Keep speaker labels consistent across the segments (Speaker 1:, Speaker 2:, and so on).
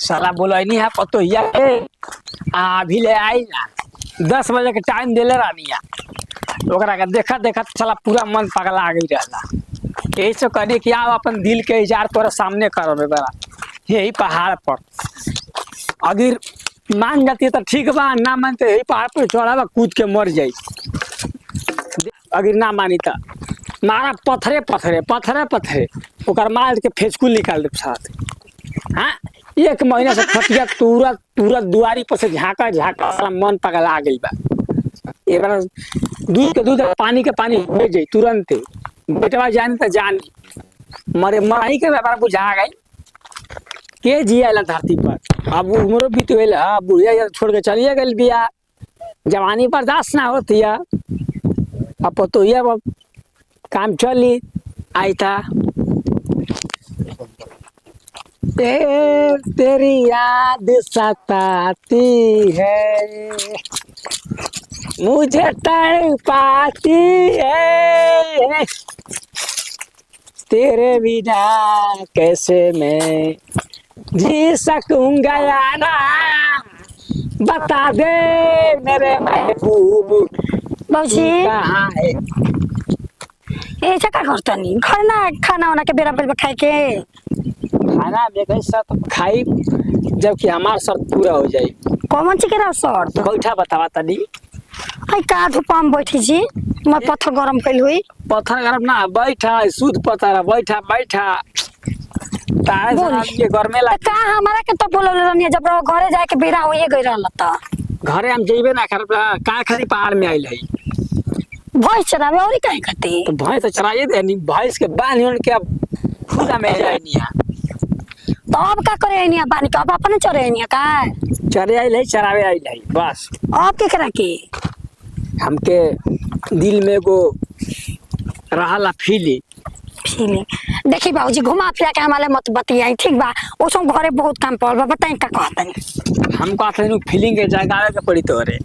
Speaker 1: साला बोला नहीं है पतो हिया के अभी ले आई ना 10 बजे के टाइम देले रानिया ओकरा के देखा देखा साला पूरा मन पगला आ गई रहला। यही से कहनी कि आप अपन दिल के इजार तोरा सामने करो बड़ा यही पहाड़ पर अगर मान जाती तो ठीक बा, ना मानते यही पहाड़ पर चढ़ा कूद के मर जाई। अगर ना मानी तो मारा पत्थरे पत्थरे पत्थरे पत्थरे ओकर मार के फेसकुल निकाल दे साथ। हाँ 1 महीना से खटिया तुरंत तुरंत दुआरी पर से झाँका झाँका साला मन पगला आ गई बा। ये बार दूध के दूध पानी के पानी हो जाई तुरंत बेटवा जानी तो जानी मरे मराई के व्यापार बुझा गई के जिया धरती पर। अब उम्र भी तो बुढ़िया छोड़ के चलिए गई बिया जवानी बर्दाश्त ना होती है। अब तो ये काम चली आई था तेरी याद सताती है मुझे तड़पाती है तेरे बिना कैसे मैं जी सकूंगा यारा बता दे मेरे महबूब
Speaker 2: बाबूजी
Speaker 1: कहाँ है।
Speaker 2: ऐसा का करता नहीं घर ना खाना वाना के बेरा बेर खाए के
Speaker 1: खाना बेगै सब खाई जबकि हमार शर्त पूरा हो जाए।
Speaker 2: कौन ची के शर्त
Speaker 1: बैठा बतावा तनी
Speaker 2: आई का धूपा में बैठी जी मैं पत्थर गरम कैल हुई
Speaker 1: पत्थर गरम ना बैठा शुद्ध पत्थर बैठा बैठा तारे से घर में
Speaker 2: का हमारा के तो बोलल रहनी जब घरे जाए के बेरा होइए गई रहल त
Speaker 1: घरे हम जेबे ना कर का खाली पहाड़ में आइल है
Speaker 2: भैंस चरावे और काहे खाती
Speaker 1: तो भैंस तो चराइए देनी भैंस के बांध उन के खुदा में जाए नहीं
Speaker 2: तो अब का करे नहीं बानी का अब अपने चरे नहीं का
Speaker 1: चरे आइल है चरावे आइल है बस।
Speaker 2: अब के करा के
Speaker 1: हमके दिल में एगो रहला फीलिंग
Speaker 2: देखी बाबूजी घुमा फिरा के हमारे मत बतियाई ठीक बा ओसो घरे बहुत काम पड़ल बा बताई का कहतनी
Speaker 1: हम कहते हैं फीलिंग के जगावे के पड़ी तोरे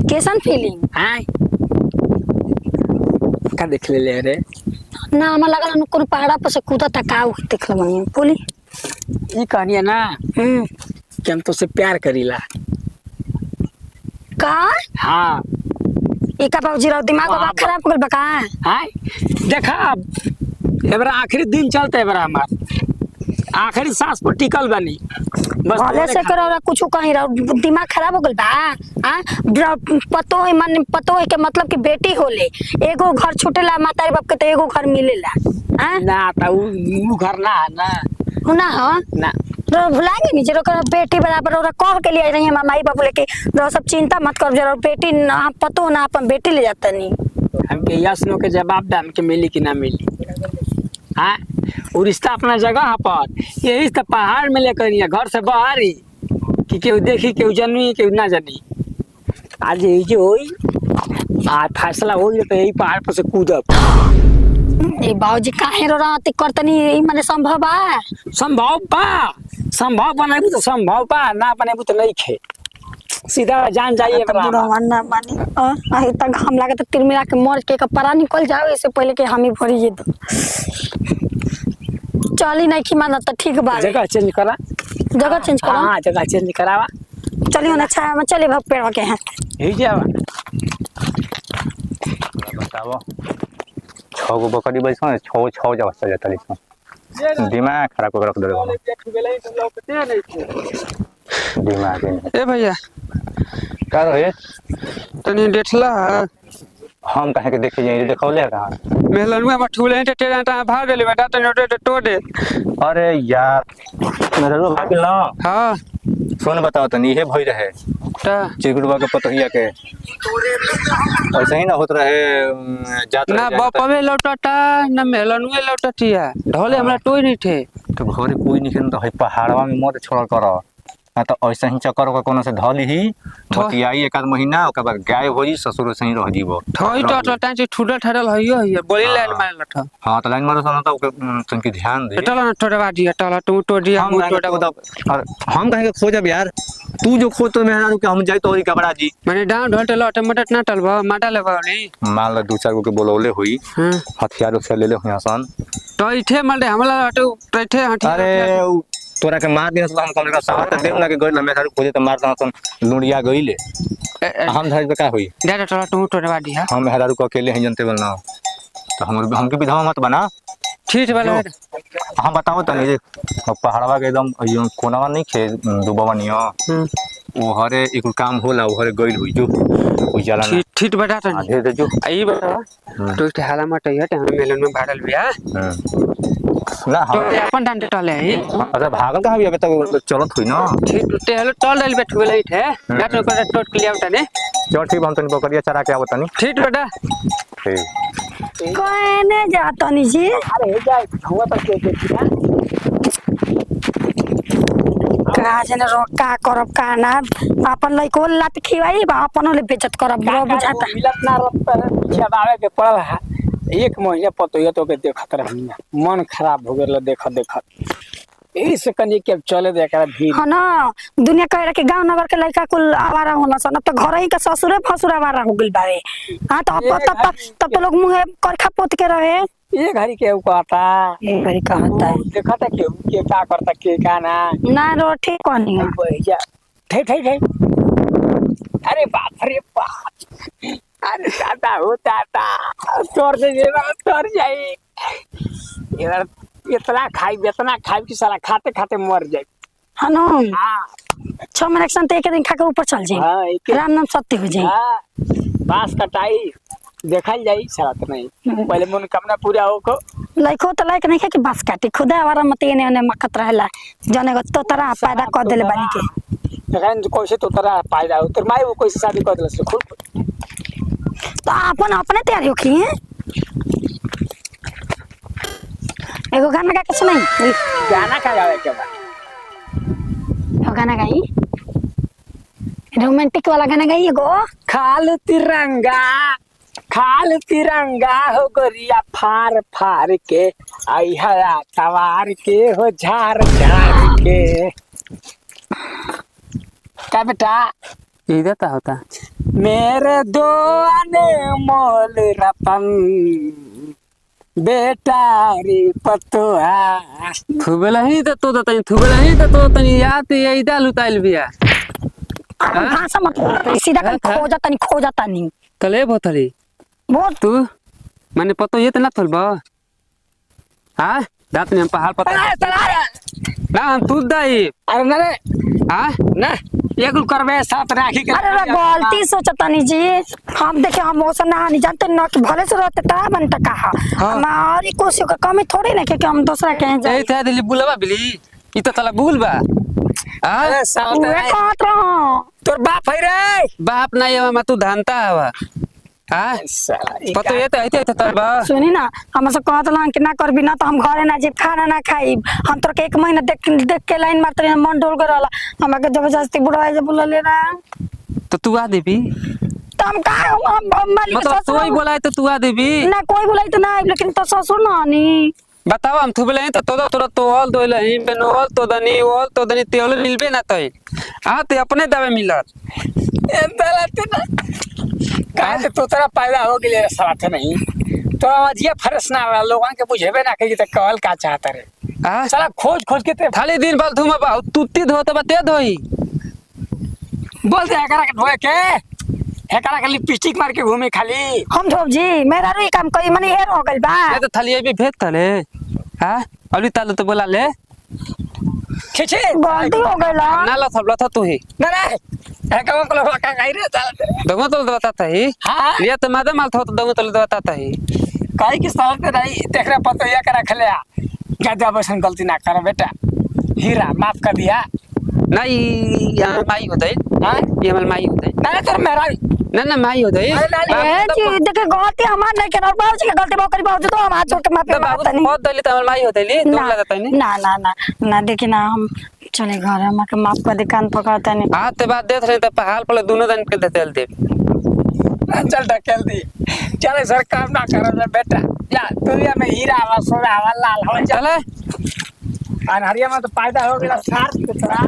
Speaker 2: कैसन फीलिंग
Speaker 1: हैं का देख ले रे
Speaker 2: ना हम लगल कोनो पहाड़ा पर से कूदा तका देख ल बोली
Speaker 1: ये कहानी है ना कि हम तो से प्यार करीला
Speaker 2: का।
Speaker 1: हाँ
Speaker 2: एका बाबूजी रो दिमाग बा खराब हो गल बा का
Speaker 1: हां देखा एबरा आखिरी दिन चलते एबरा हमार आखिरी सांस पर टिकल बनी
Speaker 2: बस भले से करो कुछ कहीं रहो दिमाग खराब हो गल बा। हां पतो है मन पतो है के मतलब कि बेटी होले एगो घर छूटेला मातारी बाप के तो एगो घर मिलेला। हां
Speaker 1: ना त उ घर ना
Speaker 2: ना हो ना तो भुला गई नहीं जरो बेटी बराबर और कह के लिए रही है माई बाबू लेके तो सब चिंता मत कर जरो बेटी ना पतो ना अपन बेटी ले जाता नहीं
Speaker 1: हमके यस नो के जवाब दे हमके मिली कि ना मिली। हाँ वो रिश्ता अपना जगह पर ये रिश्ता पहाड़ में लेकर नहीं घर से बाहर ही कि केहू देखी केहू जनी केहू ना जनी आज यही जो होई आज फैसला हो तो यही पहाड़ पर से कूदब।
Speaker 2: ए बाबूजी काहे रो रहत करतनी ई माने संभव बा
Speaker 1: संभव बनाबू तो संभव बा ना बनाबू तो नहीं खे सीधा जान जाइए
Speaker 2: ना मानी अही तक हम लागे तो तिरमिला के मर के परा निकल जाओ इससे पहले के हम ही भरिए दो चली नहीं की माना तो ठीक बा
Speaker 1: जगह चेंज करा हां जगह चेंज करावा
Speaker 2: चलियो ना अच्छा हम चले भग पेड़ के हैं
Speaker 1: यही जावा
Speaker 3: बताओ 6 गो बकरी बैठो 6 जगह से जाता लिखो दिमाग खराब कर रख दे दिमाग
Speaker 4: ए भैया
Speaker 3: का रहे
Speaker 4: तनी देखला
Speaker 3: हम कहे के देखे जाई देखौले कहां
Speaker 4: मेहलनुआ में ठुले टेटा भाग गेले बेटा तनी टो दे।
Speaker 3: अरे यार मेरे रो भाग ना
Speaker 4: हां
Speaker 3: सुन बताओ तनी ये भई रहे
Speaker 4: ता
Speaker 3: चिगड़ुआ के पतहिया के ऐसे ही ना होत रहे जात
Speaker 4: ना बापवे लौटटा ना मेहलनुए लौटटिया ढोले हमरा टोई नहीं थे
Speaker 3: तो घरे कोई नहीं तो है पहाड़वा में मत छोड़ कर ना तो ऐसे ही चक्कर का कोनो से धली ही बतियाई एक आध महीना ओकर बाद गायब होई ससुर से ही रह जीवो
Speaker 4: ठोई टट टाइम ठुडा ठड़ल हइयो है बोली लाइन मार लठ।
Speaker 3: हां तो लाइन मारो सुनो तो ओके तुमके ध्यान दे
Speaker 4: टला ना टोडवा दिया टला तू तो दिया
Speaker 3: हम कहे के खोजब यार तू जो खो तो मेहरारू के हम जाई तो और कबड़ा जी
Speaker 4: माने डांड ढलटे लट मटट ना टलबा माटा लेबा नहीं
Speaker 3: मान लो 2-4 गो के बोलौले हुई हथियार से ले ले हुई आसान
Speaker 4: तो इथे मालदे हमला हटो तैथे हठी
Speaker 3: अरे तोरा के मार दिन हम कम का साथ देव ना के गइल हमें सारू खोजे त मारता सन लुड़िया गइले हम धर पे का होई
Speaker 4: डेटा टोला टू टोटवा दिया
Speaker 3: हम हेरारू को अकेले ही जनते बोलना तो हमके विधवा मत बना
Speaker 4: ठीक वाला
Speaker 3: हम बताओ तनी जे पहाड़वा के एकदम कोनावा नहीं खे दुबवा नियो वो हरे एक काम होला वो हरे गइल हुई जो उजाला ना
Speaker 4: ठीक बता तनी
Speaker 3: दे दे जो
Speaker 4: आई बता तो इस हाला मत है हम मेलन में भाड़ल बिया
Speaker 3: ना
Speaker 4: तो
Speaker 3: हम
Speaker 4: अपन डांटे टले है
Speaker 3: अच्छा भागल कहां भी अबे तक चलत हुई ना
Speaker 4: ठीक ते हेलो टल डाल बैठ गेलै थे ना तो कर टोट क्लियर तने
Speaker 3: चल ठीक हम तनी बकरिया चरा के आवत तनी
Speaker 4: ठीक बेटा
Speaker 3: ठीक
Speaker 2: कहने जाता नहीं जी।
Speaker 1: अरे हे जाए हुआ तो के देखिया
Speaker 2: कहा जने रोका करब का ना अपन लइको लात खिवाई बा अपन ले बेइज्जत करब बड़ा बुझाता।
Speaker 1: मिलत ना रहता पीछे आवे के पड़ल है एक महीने पतो तो के देखत रही मन खराब हो गेल देखत यही से कनी के चले दे एकरा भीड़
Speaker 2: हाँ ना दुनिया कह रहा कि गांव नगर के लड़का कुल आवारा होला सन अब तो घर ही के ससुरे फसुर आवारा हो गेल बारे। हाँ तो तब तो लोग मुंह करखा पोत के रहे
Speaker 1: ये घड़ी के कहता
Speaker 2: ये घड़ी कहता है
Speaker 1: देखता के का करता के का
Speaker 2: ना रोटी कोनी
Speaker 1: भैया ठे ठे ठे अरे बाप रे बाप अरे दादा हो दादा तोड़ दे तोड़ जाई यार इतना खाई कि साला खाते खाते मर जाए।
Speaker 2: हाँ ना
Speaker 1: हाँ
Speaker 2: 6 महीने के संग एक दिन खा के ऊपर चल जाए।
Speaker 1: हाँ
Speaker 2: राम नाम सत्य हो जाए।
Speaker 1: हाँ बांस कटाई देखल जाई साला तो नहीं पहले मनोकामना पूरा हो को
Speaker 2: लइको तो लायक नहीं है कि बस काटी खुदा आवारा मत एने ओने मकत रहेला जने को तो तरह पैदा कर देले बानी के
Speaker 1: देखन कैसे तो तरह पैदा हो तर माई वो कैसे शादी कर देलस खुद
Speaker 2: तो अपन अपने तैयार हो की है एगो गाना गा के सुनाई
Speaker 1: गाना का गावे के बा
Speaker 2: तो गाना गाई रोमांटिक वाला गाना गाई एगो
Speaker 1: खाल तिरंगा हो गोरिया फार फार के आई हया तवार के हो झार झार के क्या बेटा
Speaker 4: इधर तो होता
Speaker 1: मेरे दो अनमोल रतन बेटा रे पतोहा
Speaker 4: थुबेला ही तो तनी याद ये इधर लुटाइल बिया
Speaker 2: भाषा मत सीधा खो जाता नहीं
Speaker 4: तले बोतली
Speaker 2: बोल
Speaker 4: तू मैंने पतो ये तो ना थलबा हां दात ने हम पहाड़ पता ना हम तू दाई
Speaker 1: अरे ना रे
Speaker 4: हां
Speaker 1: ना एक करबे साथ राखी के
Speaker 2: अरे गलती सोचता नहीं जी हम देखे हम मौसम ना नहीं जानते ना कि भले से रहते ता बनता कहा हमारी कोशिश का कमी थोड़ी ना कि हम दूसरा कहीं जाए
Speaker 4: ए थे दिल्ली बुलवा बिली ई तो तला बुल बा
Speaker 1: अरे साथ
Speaker 2: वे कहत रहो
Speaker 1: तोर बाप है रे
Speaker 4: बाप नहीं है मैं तू धानता हवा हां पतो ये तो ऐते तलबा
Speaker 2: सुनी ना हम से कहत लन कि ना करबी ना तो हम घरे ना जे खाना ना खाई हम तोर के 1 महीना देख के लाइन मारते रहे मन डोल कर वाला हम के जबरदस्ती बुढ़वा जे बोल ले रहा
Speaker 4: तो तू आ देबी
Speaker 2: तो हम का हम मालिक
Speaker 4: मतलब तू ही बोला है तो तू आ देबी
Speaker 2: ना कोई बोलाई तो ना लेकिन तो ससुर ना नी
Speaker 4: बताओ हम थुबले हैं तो तोरा तो ऑल दोइल है बेनोल तो दनी तेल मिलबे ना तई आ ते अपने दवे मिलत
Speaker 1: दलत ना काहे तो तेरा पैदा हो गेले साथ नहीं तो अजिया फरस ना वाला लोगन के बुझेबे ना कही त कहल का चाहता रे
Speaker 4: आ
Speaker 1: साला खोज के ते
Speaker 4: खाली दिन भर धुमा बा तुत्ती धोत बा ते धोई
Speaker 1: बोल दे एकरा के धोए के एकरा के लिपस्टिक मार के घूमे खाली
Speaker 2: हम धोब जी मेरा रे काम करी मने हेर हो गइल बा
Speaker 4: ये तो थाली भी भेज तले हां अभी तालो तो बोला ले
Speaker 1: खिचे
Speaker 2: गलती हो गइल
Speaker 4: ना ला सब लथा तू ही
Speaker 1: ना रे एकरा को लोग का गाई रे
Speaker 4: दंगो तो बताता ही
Speaker 1: हां
Speaker 4: ये तो मादा माल थो तो दंगो तो बताता ही
Speaker 1: काई की साल पे नहीं देखरा पतो या करा खले गदा बसन गलती ना कर बेटा हीरा माफ कर दिया
Speaker 4: नहीं यहाँ माई होता है
Speaker 1: हां
Speaker 4: ये हमारे माई होता है
Speaker 1: ना तेरा मेरा
Speaker 4: ना माई होता है
Speaker 2: ए जी देखे गलती हमार नहीं के बाबू जी के गलती बकरी बाबू तो हम हाथ छोड़ के माफी मांगता नहीं
Speaker 4: बहुत दलित हमारे माई होता है तुम लगाता है
Speaker 2: ना देखिए ना हम चले घर हम के माफ कर दे कान पकड़ता नहीं
Speaker 4: हाथ ते बात देत रहे तो पहाड़ पर दोनों दिन के देते दे
Speaker 1: चल ढकेल दी चले सर काम ना करो रे बेटा या दुनिया में हीरा हवा सोना हवा लाल हवा
Speaker 4: चले
Speaker 1: अनहरिया में तो पैदा हो गया सार की तरह